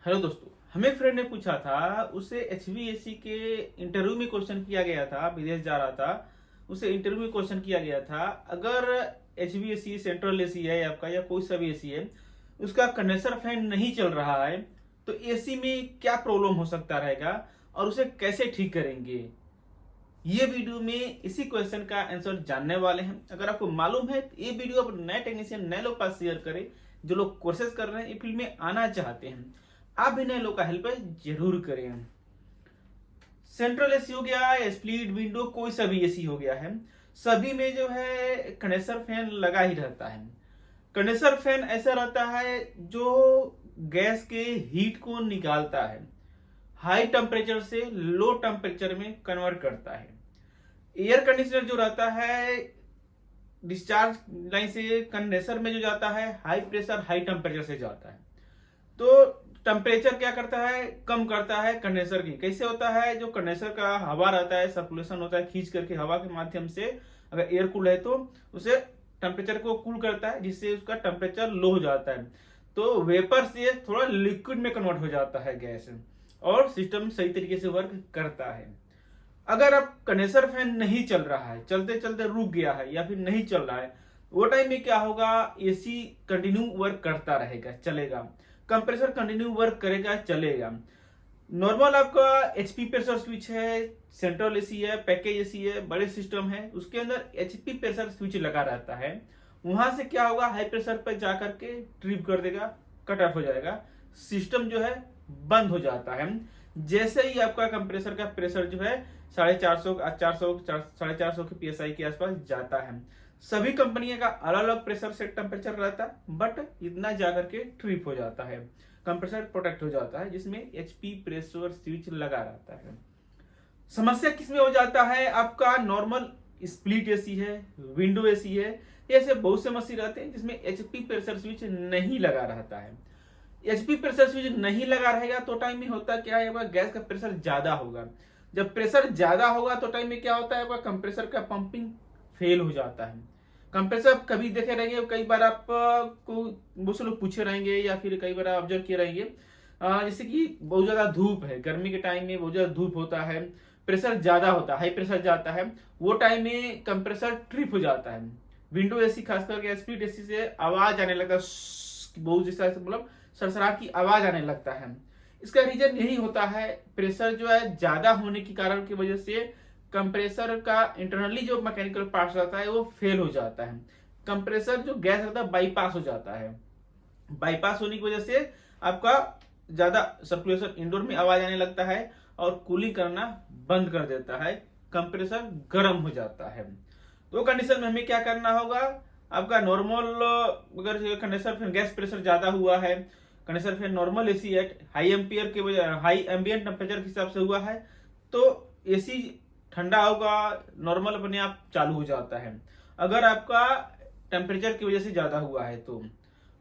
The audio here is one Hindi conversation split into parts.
हेलो दोस्तों, हमें एक फ्रेंड ने पूछा था। उसे एचवीएसी के इंटरव्यू में क्वेश्चन किया गया था, विदेश जा रहा था। उसे इंटरव्यू में क्वेश्चन किया गया था, अगर एचवीएसी सेंट्रल एसी है आपका या कोई सा भी एसी है, उसका कंडेंसर फैन नहीं चल रहा है तो एसी में क्या प्रॉब्लम हो सकता रहेगा और उसे कैसे ठीक करेंगे। ये वीडियो में इसी क्वेश्चन का आंसर जानने वाले हैं। अगर आपको मालूम है तो ये वीडियो आप नए टेक्नीशियन नए लोग पास शेयर करें, जो लोग कोर्सेज कर रहे हैं, ये फील्ड में आना चाहते हैं। आप भी नए लोग का हेल्प जरूर करें। सेंट्रल एसी हो गया या स्प्लिट विंडो, कोई सा भी एसी हो गया है, सभी में जो है कंडेंसर फैन लगा ही रहता है। कंडेंसर फैन ऐसा रहता है जो गैस के हीट को निकालता है, हाई टेम्परेचर से लो टेम्परेचर में कन्वर्ट करता है। एयर कंडीशनर जो रहता है, डिस्चार्ज लाइन से कंडेंसर में जो जाता है, हाई प्रेशर हाई टेम्परेचर से जाता है। तो टेम्परेचर क्या करता है, कम करता है कंडेंसर की। कैसे होता है, जो कंडेंसर का हवा रहता है, सर्कुलेशन होता है, खींच करके हवा के माध्यम से, अगर एयर कूल है तो उसे टेम्परेचर को कूल करता है, जिससे उसका टेम्परेचर लो हो जाता है। तो वेपर से थोड़ा लिक्विड में कन्वर्ट हो जाता है गैस, और सिस्टम सही तरीके से वर्क करता है। अगर अब कंडेंसर फैन नहीं चल रहा है, चलते चलते रुक गया है या फिर नहीं चल रहा है, वो टाइम में क्या होगा, एसी कंटिन्यू वर्क करता रहेगा, चलेगा। कंप्रेसर कंटिन्यू वर्क करेगा, चलेगा। नॉर्मल आपका एचपी प्रेशर स्विच है, सेंट्रल एसी है, पैकेज एसी है, बड़े सिस्टम है, उसके अंदर एचपी प्रेशर स्विच लगा रहता है। वहां से क्या होगा, हाई प्रेशर पर जाकर के ट्रिप कर देगा, कट ऑफ हो जाएगा, सिस्टम जो है बंद हो जाता है। जैसे ही आपका कंप्रेसर का प्रेशर जो है 450 400 450 के पीएसआई के आसपास जाता है। सभी कंपनियों का अलग अलग प्रेशर सेट टेम्परेचर रहता है, बट इतना जाकर के ट्रिप हो जाता है, कंप्रेसर प्रोटेक्ट हो जाता है, जिसमें एचपी प्रेशर स्विच लगा रहता है। समस्या किसमें हो जाता है, आपका नॉर्मल स्प्लिट एसी है, विंडो एसी है, ऐसे बहुत से मशीन रहते हैं जिसमें एचपी प्रेशर स्विच नहीं लगा रहता है। एचपी प्रेशर स्विच नहीं लगा रहेगा तो टाइम में होता क्या है, गैस का प्रेशर ज्यादा होगा। जब प्रेशर ज्यादा होगा तो टाइम में क्या होता है, कंप्रेसर का पंपिंग फेल हो जाता है। कंप्रेसर कभी देखे रहेंगे, कई बार आपको बहुत से लोग पूछे रहेंगे या फिर कई बार ऑब्जर्व किए रहेंगे, जैसे कि बहुत ज्यादा धूप है, गर्मी के टाइम में बहुत ज्यादा धूप होता है, प्रेशर ज्यादा होता है, हाई प्रेशर जाता है, वो टाइम में कंप्रेसर ट्रिप हो जाता है। विंडो एसी खास करके स्प्लिट एसी से आवाज आने लगता है, बहुत जैसा मतलब सरसराहट की आवाज आने लगता है। इसका रीजन यही होता है, प्रेशर जो है ज्यादा होने के कारण की वजह से कंप्रेसर का इंटरनली जो मैकेनिकल पार्ट रहता है वो फेल हो जाता है। कंप्रेसर जो गैस रहता है बाईपास हो जाता है। बाईपास होने की वजह से आपका ज्यादा सर्कुलेशन, इंडोर में आवाज आने लगता है और कूलिंग करना बंद कर देता है, कंप्रेसर गर्म हो जाता है। तो कंडीशन में हमें क्या करना होगा, आपका नॉर्मल, अगर कंडेंसर फैन गैस प्रेशर ज्यादा हुआ है, कंडेंसर फैन नॉर्मल एसी है, हाई एम्पियर के वजह हाई एम्बियंट टेम्परेचर के हिसाब से हुआ है, तो एसी ठंडा होगा, नॉर्मल अपने आप चालू हो जाता है। अगर आपका टेम्परेचर की वजह से ज्यादा हुआ है तो,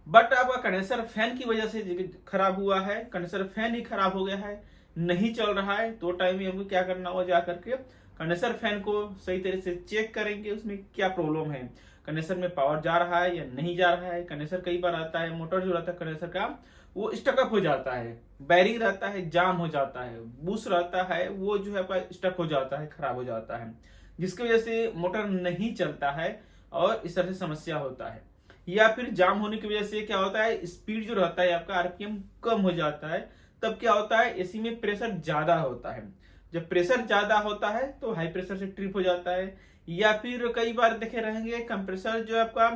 बट आपका कंडेंसर फैन की वजह से खराब हुआ है, कंडेंसर फैन ही खराब हो गया है, नहीं चल रहा है, तो टाइम में हमको क्या करना होगा, जा करके कंडेंसर फैन को सही तरह से चेक करेंगे, उसमें क्या प्रॉब्लम है, कंडेंसर में पावर जा रहा है या नहीं जा रहा है। कंडेंसर कई बार आता है, मोटर जो रहता है कंडेंसर का वो स्टकअप हो जाता है, बैरिंग रहता है जाम हो जाता है, बुश रहता है वो जो है आपका स्टक हो जाता है, खराब हो जाता है, जिसकी वजह से मोटर नहीं चलता है और इस तरह से समस्या होता है। या फिर जाम होने की वजह से क्या होता है, स्पीड जो रहता है आपका आरपीएम कम हो जाता है, तब क्या होता है, एसी में प्रेशर ज्यादा होता है। जब प्रेशर ज्यादा होता है तो हाई प्रेशर से ट्रिप हो जाता है। या फिर कई बार देखे रहेंगे, कंप्रेसर जो है आपका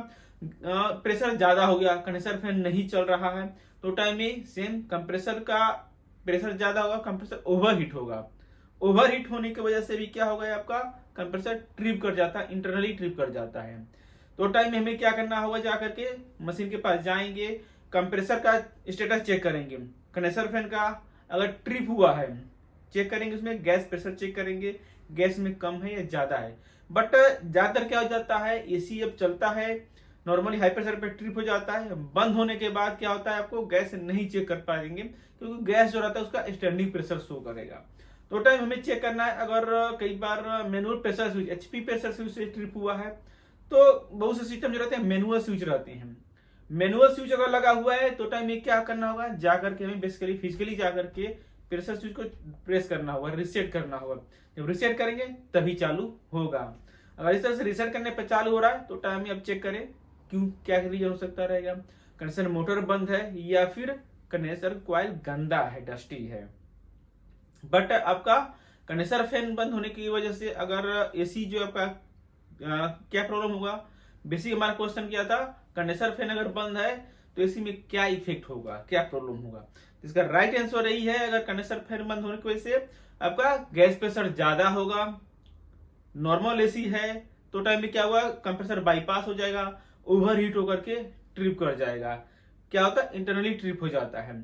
प्रेशर ज्यादा हो गया, कंडेंसर फैन नहीं चल रहा है, तो टाइम में सेम कंप्रेसर का प्रेशर ज्यादा होगा, कंप्रेसर ओवरहीट होगा। ओवरहीट होने की वजह से भी क्या होगा, आपका कंप्रेसर ट्रिप कर जाता है, इंटरनली ट्रिप कर जाता है। तो टाइम में हमें क्या करना होगा, जाकर के मशीन के पास जाएंगे, कंप्रेसर का स्टेटस चेक करेंगे, कंडेंसर फैन का अगर ट्रिप हुआ है चेक करेंगे, उसमें गैस प्रेशर चेक करेंगे, गैस में कम है या ज्यादा है। बट ज्यादातर क्या हो जाता है, एसी अब चलता है, नॉर्मली हाई प्रेशर पे ट्रिप हो जाता है, बंद होने के बाद क्या होता है, आपको गैस नहीं चेक कर पाएंगे, क्योंकि गैस जो रहता है उसका स्टैंडिंग प्रेशर शो करेगा। तो टाइम हमें चेक करना है, अगर कई बार manual pressure switch, HP pressure switch से ट्रिप हुआ है, तो बहुत से सिस्टम जो रहते हैं मैनुअल स्विच रहते हैं, मैनुअल स्विच अगर लगा हुआ है तो टाइम में क्या करना होगा, जाकर के हमें बेसिकली फिजिकली जाकर के प्रेशर स्विच को प्रेस करना होगा, रिसेट करना होगा। जब रिसेट करेंगे तभी चालू होगा। अगर इस तरह से रिसेट करने पर चालू हो रहा है तो टाइम में अब चेक करें क्यों, क्या रीजन हो सकता रहेगा। कंडेंसर मोटर बंद है या फिर कंडेंसर कॉइल गंदा है, डस्टी है। बट आपका कंडेंसर फैन बंद होने की वजह से अगर एसी जो आपका क्या प्रॉब्लम होगा, बेसिक हमारा क्वेश्चन क्या था, कंडेंसर फैन अगर बंद है तो एसी में क्या इफेक्ट होगा, क्या प्रॉब्लम होगा। इसका राइट आंसर यही है, अगर कंडेंसर फैन बंद होने की वजह से आपका गैस प्रेशर ज्यादा होगा। नॉर्मल एसी है तो टाइम में क्या हुआ, कंप्रेसर बाईपास हो जाएगा, ओवर हीट होकर के ट्रिप कर जाएगा। क्या होता है, इंटरनली ट्रिप हो जाता है।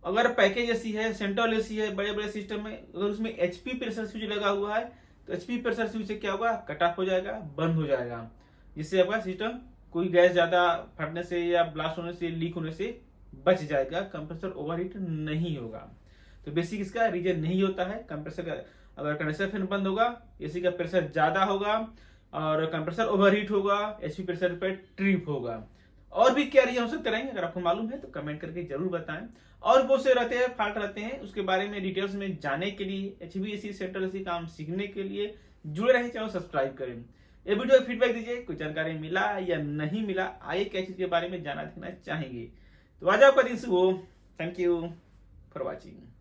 अगर पैकेज एसी है, सेंट्रल एसी है, बड़े बड़े सिस्टम में अगर उसमें एचपी प्रेशर स्विच लगा हुआ है तो एचपी प्रेशर स्विच से क्या होगा, कट ऑफ हो जाएगा, बंद हो जाएगा, जिससे आपका सिस्टम कोई गैस ज्यादा फटने से या ब्लास्ट होने से, लीक होने से बच जाएगा, कंप्रेसर ओवरहीट नहीं होगा। तो बेसिक इसका रीजन नहीं होता है कंप्रेसर का। अगर कंडेंसर फैन बंद होगा, एसी का प्रेशर ज्यादा होगा और कंप्रेसर ओवरहीट होगा, एचपी प्रेशर पे ट्रिप होगा। और भी क्या रीजन हो सकते रहेंगे, अगर आपको मालूम है तो कमेंट करके जरूर बताएं। और बहुत से रहते हैं फॉल्ट रहते हैं, उसके बारे में डिटेल्स में जानने के लिए, एचवीएसी सेंट्रल एसी काम सीखने के लिए जुड़े रहे, चैनल सब्सक्राइब करें। ये वीडियो फीडबैक दीजिए, कोई जानकारी मिला या नहीं मिला, आगे क्या चीज के बारे में जानना देखना चाहेंगे। तो आज आपका दिन शुभ हो। Thank you for watching.